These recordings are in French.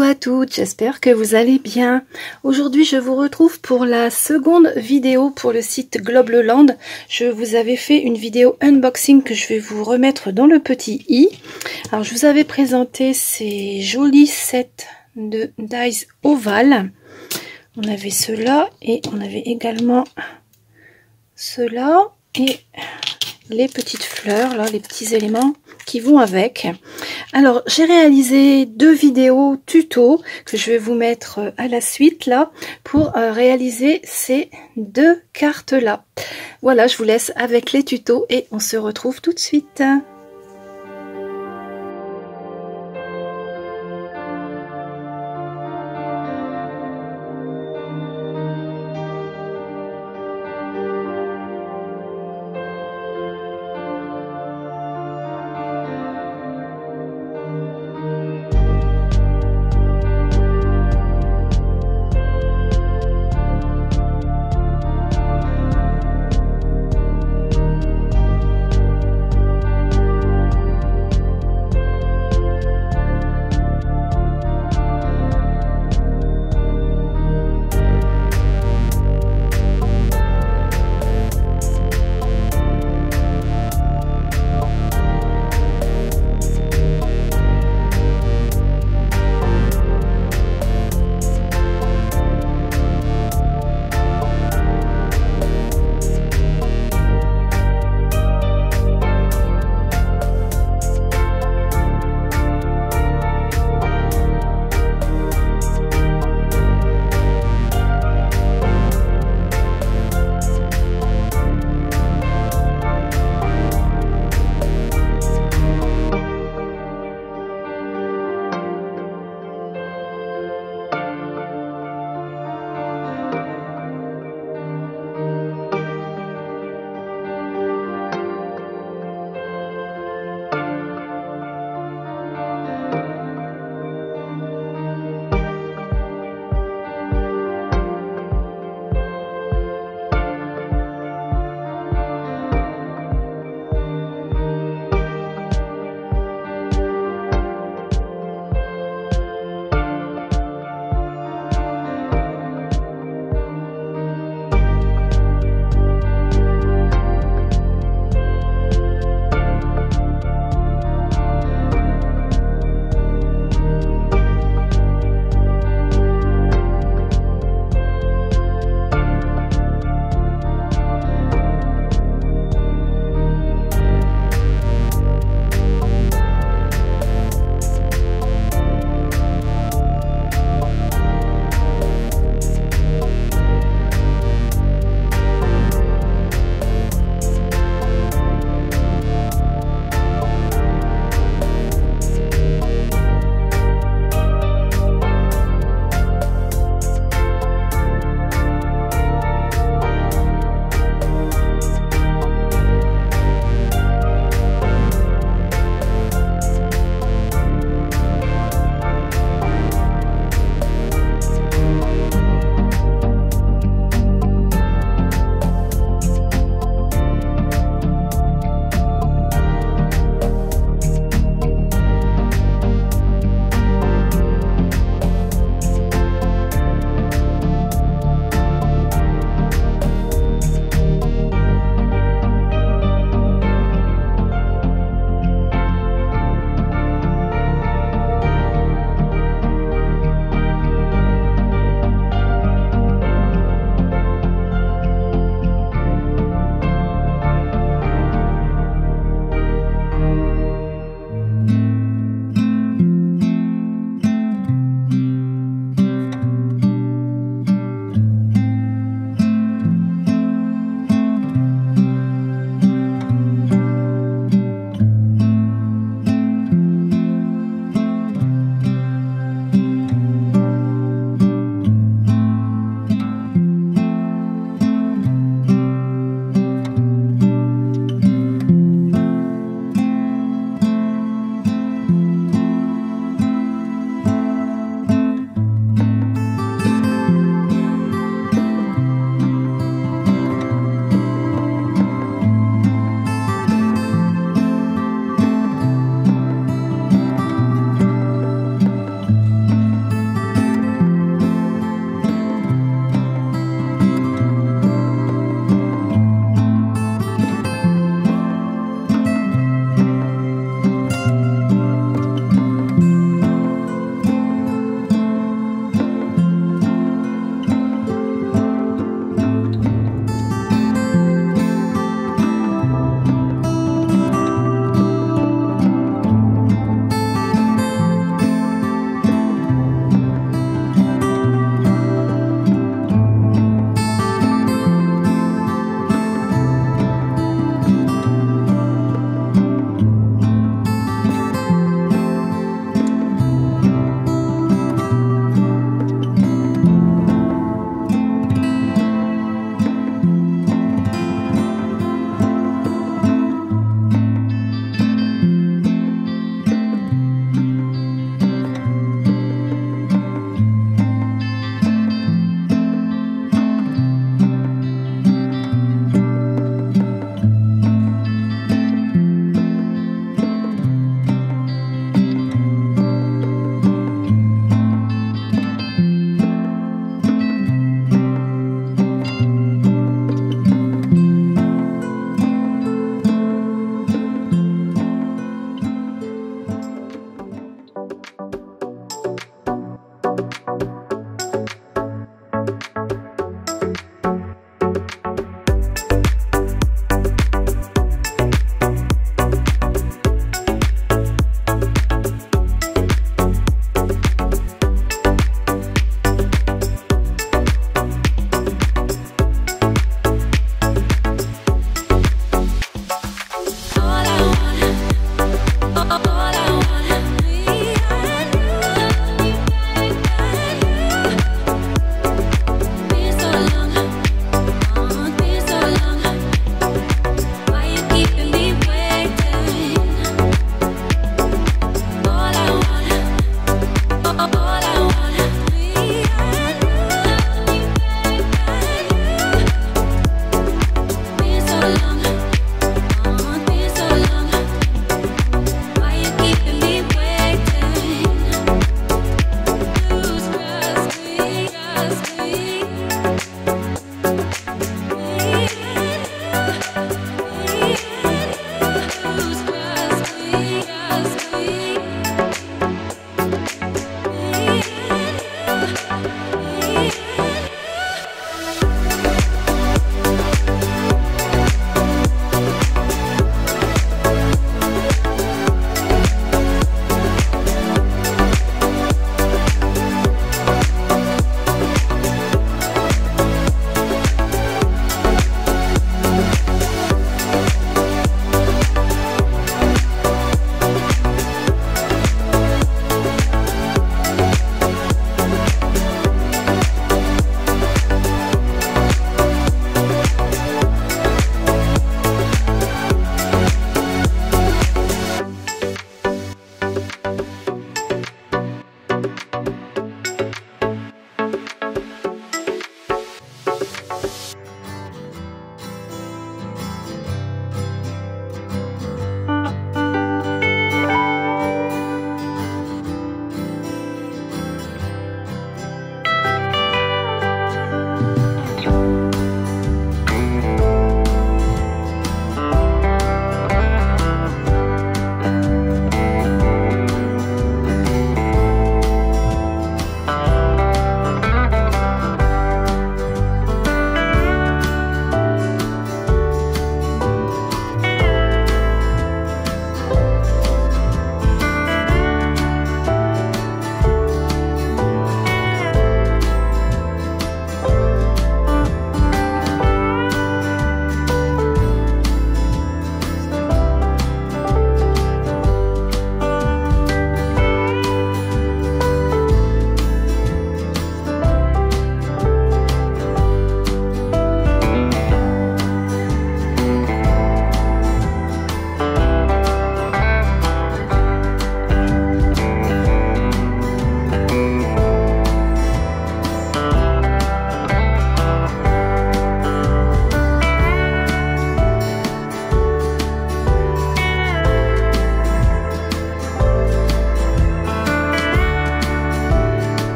Coucou à toutes, j'espère que vous allez bien. Aujourd'hui, je vous retrouve pour la seconde vidéo pour le site Globleland. Je vous avais fait une vidéo unboxing que je vais vous remettre dans le petit i. Alors, je vous avais présenté ces jolis sets de dies ovales. On avait ceux-là et on avait également ceux-là et les petites fleurs, là, les petits éléments qui vont avec. Alors, j'ai réalisé deux vidéos tuto que je vais vous mettre à la suite là pour réaliser ces deux cartes là. Voilà, je vous laisse avec les tutos et on se retrouve tout de suite.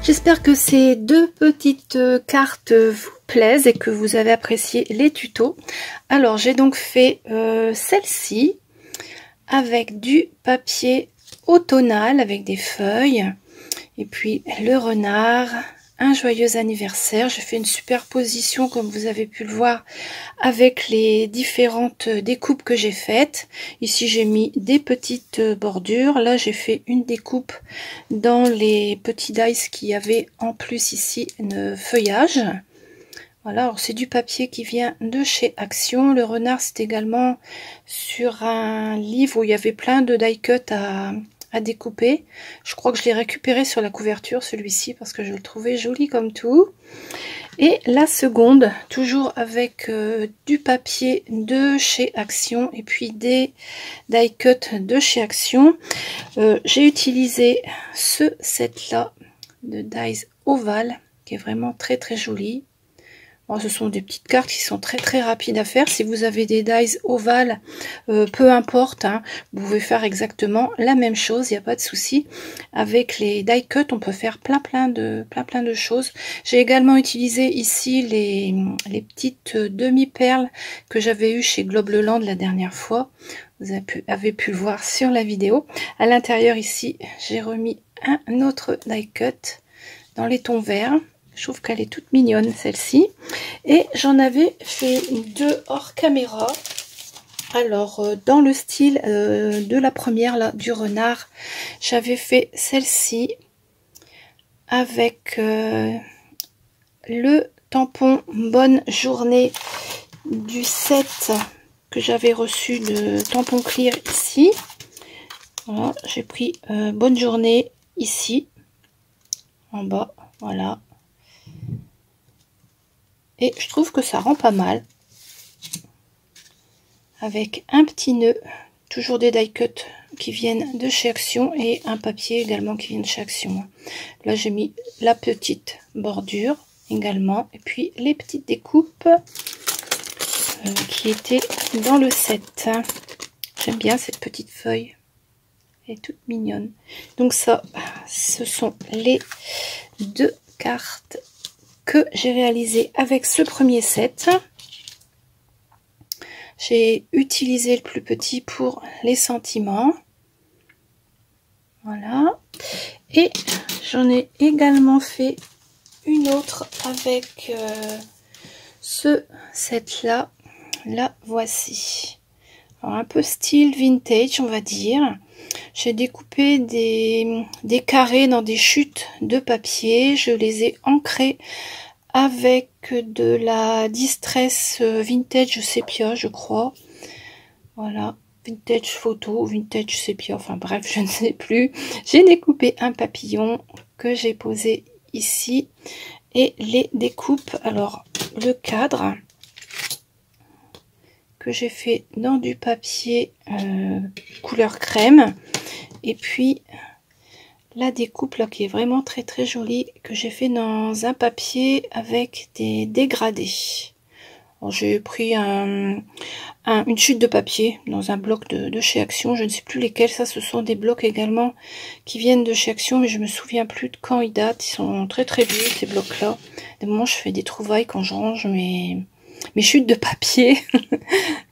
J'espère que ces deux petites cartes vous plaisent et que vous avez apprécié les tutos. Alors j'ai donc fait celle-ci avec du papier automnal avec des feuilles et puis le renard, un joyeux anniversaire. J'ai fait une superposition comme vous avez pu le voir avec les différentes découpes que j'ai faites. Ici j'ai mis des petites bordures, là j'ai fait une découpe dans les petits dies qui y avait en plus ici un feuillage. Voilà, alors c'est du papier qui vient de chez Action. Le renard c'est également sur un livre où il y avait plein de die cut à découper. Je crois que je l'ai récupéré sur la couverture celui-ci parce que je le trouvais joli comme tout. Et la seconde, toujours avec du papier de chez Action et puis des die cut de chez Action. J'ai utilisé ce set là de dies ovales qui est vraiment très très joli. Bon, ce sont des petites cartes qui sont très très rapides à faire. Si vous avez des dies ovales, peu importe, hein, vous pouvez faire exactement la même chose, il n'y a pas de souci. Avec les die cut, on peut faire plein de choses. J'ai également utilisé ici les petites demi-perles que j'avais eues chez Globe Le Land la dernière fois. Vous avez pu le voir sur la vidéo. À l'intérieur ici, j'ai remis un autre die cut dans les tons verts. Je trouve qu'elle est toute mignonne celle-ci. Et j'en avais fait deux hors caméra. Alors dans le style de la première là, du renard, j'avais fait celle-ci avec le tampon Bonne Journée du set que j'avais reçu de tampon clear ici. Voilà, j'ai pris Bonne Journée ici en bas, voilà. Et je trouve que ça rend pas mal. Avec un petit nœud, toujours des die cut qui viennent de chez Action et un papier également qui vient de chez Action. Là j'ai mis la petite bordure. également. Et puis les petites découpes qui étaient dans le set. J'aime bien cette petite feuille. Elle est toute mignonne. Donc ça, ce sont les 2 cartes que j'ai réalisées avec ce premier set. J'ai utilisé le plus petit pour les sentiments. Voilà. Et j'en ai également fait une autre avec ce set-là. La voici. Alors, un peu style vintage, on va dire. J'ai découpé des carrés dans des chutes de papier. Je les ai ancrés avec de la Distress Vintage Sépia, je crois. Voilà, Vintage Photo, Vintage Sépia, enfin bref, je ne sais plus. J'ai découpé un papillon que j'ai posé ici. Et les découpes, alors le cadre que j'ai fait dans du papier couleur crème. Et puis la découpe là qui est vraiment très très jolie, que j'ai fait dans un papier avec des dégradés. J'ai pris une chute de papier dans un bloc de chez Action, je ne sais plus lesquels, ça ce sont des blocs également qui viennent de chez Action, mais je me souviens plus de quand ils datent. Ils sont très très vieux ces blocs là. Des moments je fais des trouvailles quand je range mes chutes de papier.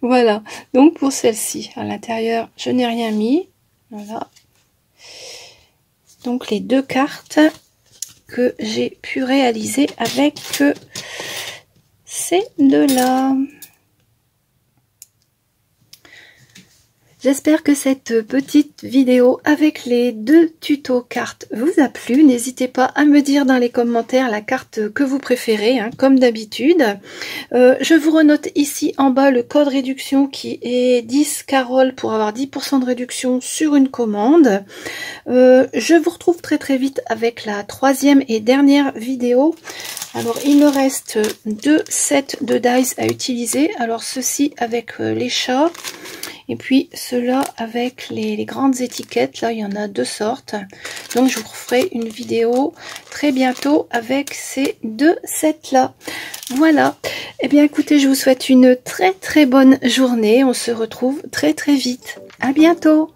Voilà, donc pour celle-ci à l'intérieur je n'ai rien mis. Voilà, donc les 2 cartes que j'ai pu réaliser avec ces 2-là. J'espère que cette petite vidéo avec les 2 tutos cartes vous a plu. N'hésitez pas à me dire dans les commentaires la carte que vous préférez, hein, comme d'habitude. Je vous renote ici en bas le code réduction qui est 10 Carole pour avoir 10% de réduction sur une commande. Je vous retrouve très très vite avec la 3e et dernière vidéo. Alors il me reste 2 sets de dies à utiliser. Alors ceci avec les chats. Et puis ceux-là avec les grandes étiquettes, là il y en a 2 sortes. Donc je vous referai une vidéo très bientôt avec ces 2 sets-là. Voilà. Eh bien écoutez, je vous souhaite une très très bonne journée. On se retrouve très très vite. À bientôt.